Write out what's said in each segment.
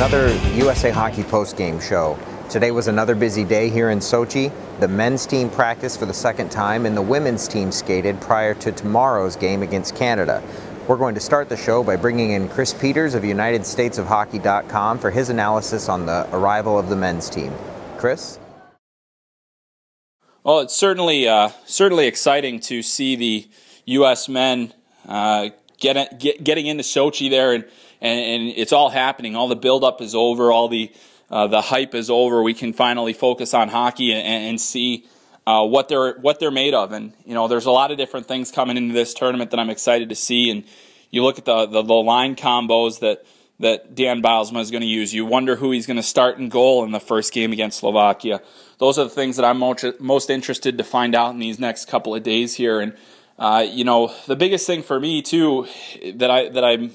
another USA Hockey post-game show. Today was another busy day here in Sochi. The men's team practiced for the second time and the women's team skated prior to tomorrow's game against Canada. We're going to start the show by bringing in Chris Peters of UnitedStatesOfHockey.com for his analysis on the arrival of the men's team. Chris? Well, it's certainly exciting to see the U.S. men getting into Sochi there, and it's all happening. All the buildup is over. All the hype is over. We can finally focus on hockey and see what they're made of. And you know, there's a lot of different things coming into this tournament that I'm excited to see. And you look at the line combos that Dan Bilesma is going to use. You wonder who he's going to start in goal in the first game against Slovakia. Those are the things that I'm most interested to find out in these next couple of days here. And you know, the biggest thing for me too that I'm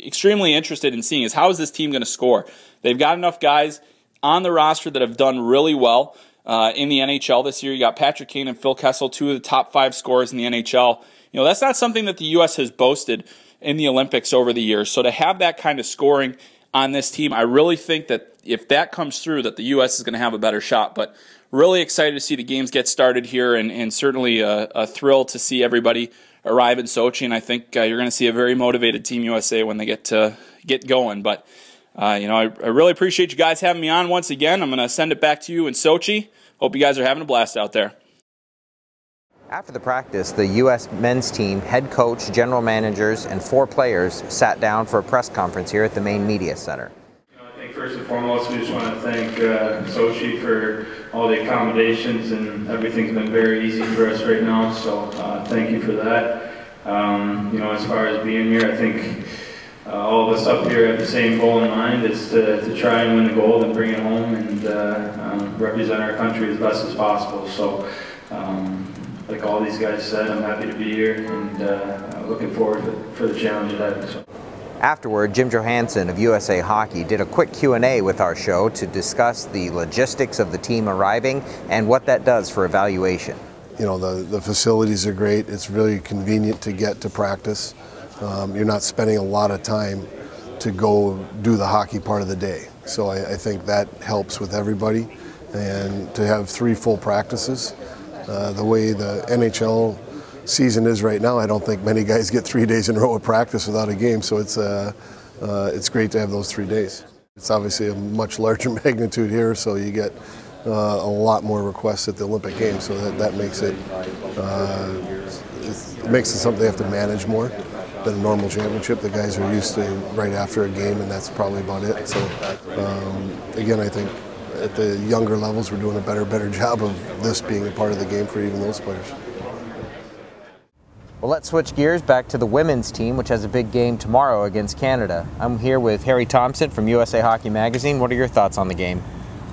extremely interested in seeing is how is this team going to score. They've got enough guys on the roster that have done really well in the NHL this year. You got Patrick Kane and Phil Kessel, two of the top 5 scorers in the NHL. You know, that's not something that the U.S. has boasted in the Olympics over the years. So to have that kind of scoring on this team, I really think that if that comes through, that the U.S. is going to have a better shot. But really excited to see the games get started here, and certainly a thrill to see everybody arrive in Sochi. And I think you're going to see a very motivated Team USA when they get going. But you know, I really appreciate you guys having me on once again. I'm going to send it back to you in Sochi. Hope you guys are having a blast out there. After the practice, the U.S. men's team, head coach, general managers, and 4 players sat down for a press conference here at the main media center. I think first and foremost, we just want to thank Sochi for all the accommodations, and everything's been very easy for us right now, so thank you for that. You know, as far as being here, I think all of us up here have the same goal in mind. It's to try and win the gold and bring it home and represent our country as best as possible. So like all these guys said, I'm happy to be here and looking forward for the challenge ahead. So. Afterward, Jim Johansson of USA Hockey did a quick Q&A with our show to discuss the logistics of the team arriving and what that does for evaluation. You know, the facilities are great. It's really convenient to get to practice. You're not spending a lot of time to go do the hockey part of the day. So I think that helps with everybody. And to have 3 full practices, the way the NHL season is right now, I don't think many guys get 3 days in a row of practice without a game. So it's great to have those 3 days. It's obviously a much larger magnitude here, so you get a lot more requests at the Olympic Games. So that makes it something they have to manage more than a normal championship. The guys are used to right after a game, and that's probably about it. So again, I think at the younger levels, we're doing a better job of this being a part of the game for even those players. Well, let's switch gears back to the women's team, which has a big game tomorrow against Canada. I'm here with Harry Thompson from USA Hockey Magazine. What are your thoughts on the game?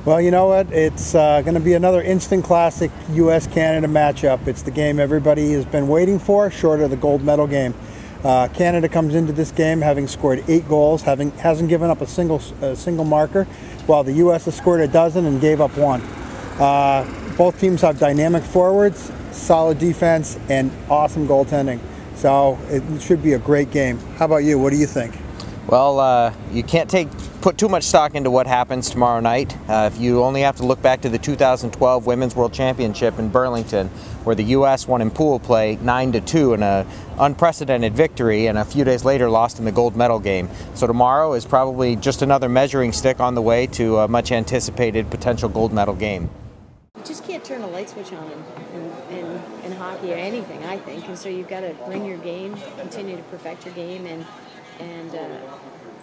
Well, you know what? It's going to be another instant classic U.S.-Canada matchup. It's the game everybody has been waiting for, short of the gold medal game. Canada comes into this game having scored 8 goals, hasn't given up a single marker, while the U.S. has scored a dozen and gave up 1. Both teams have dynamic forwards, solid defense, and awesome goaltending. So it should be a great game. How about you? What do you think? Well, you can't put too much stock into what happens tomorrow night. If you only have to look back to the 2012 Women's World Championship in Burlington, where the U.S. won in pool play 9-2 in an unprecedented victory, and a few days later lost in the gold medal game. So tomorrow is probably just another measuring stick on the way to a much anticipated potential gold medal game. You just can't turn a light switch on in hockey or anything, I think, and so you've got to bring your game, continue to perfect your game, and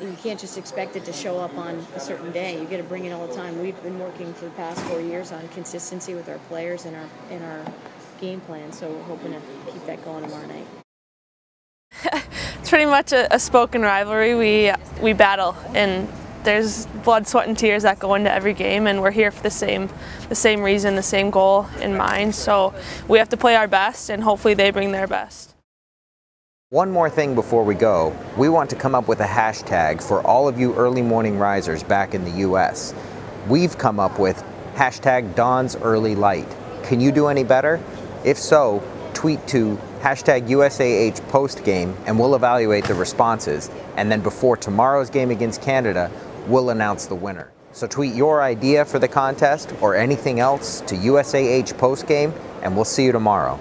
you can't just expect it to show up on a certain day. You've got to bring it all the time. We've been working for the past 4 years on consistency with our players and our game plan, so we're hoping to keep that going tomorrow night. It's pretty much a spoken rivalry. We battle, and there's blood, sweat, and tears that go into every game, and we're here for the same reason, the same goal in mind. So we have to play our best, and hopefully they bring their best. One more thing before we go. We want to come up with a hashtag for all of you early morning risers back in the U.S. We've come up with hashtag Dawn's Early Light. Can you do any better? If so, tweet to hashtag USAH postgame and we'll evaluate the responses. And then before tomorrow's game against Canada, we'll announce the winner. So tweet your idea for the contest or anything else to USAH Postgame, and we'll see you tomorrow.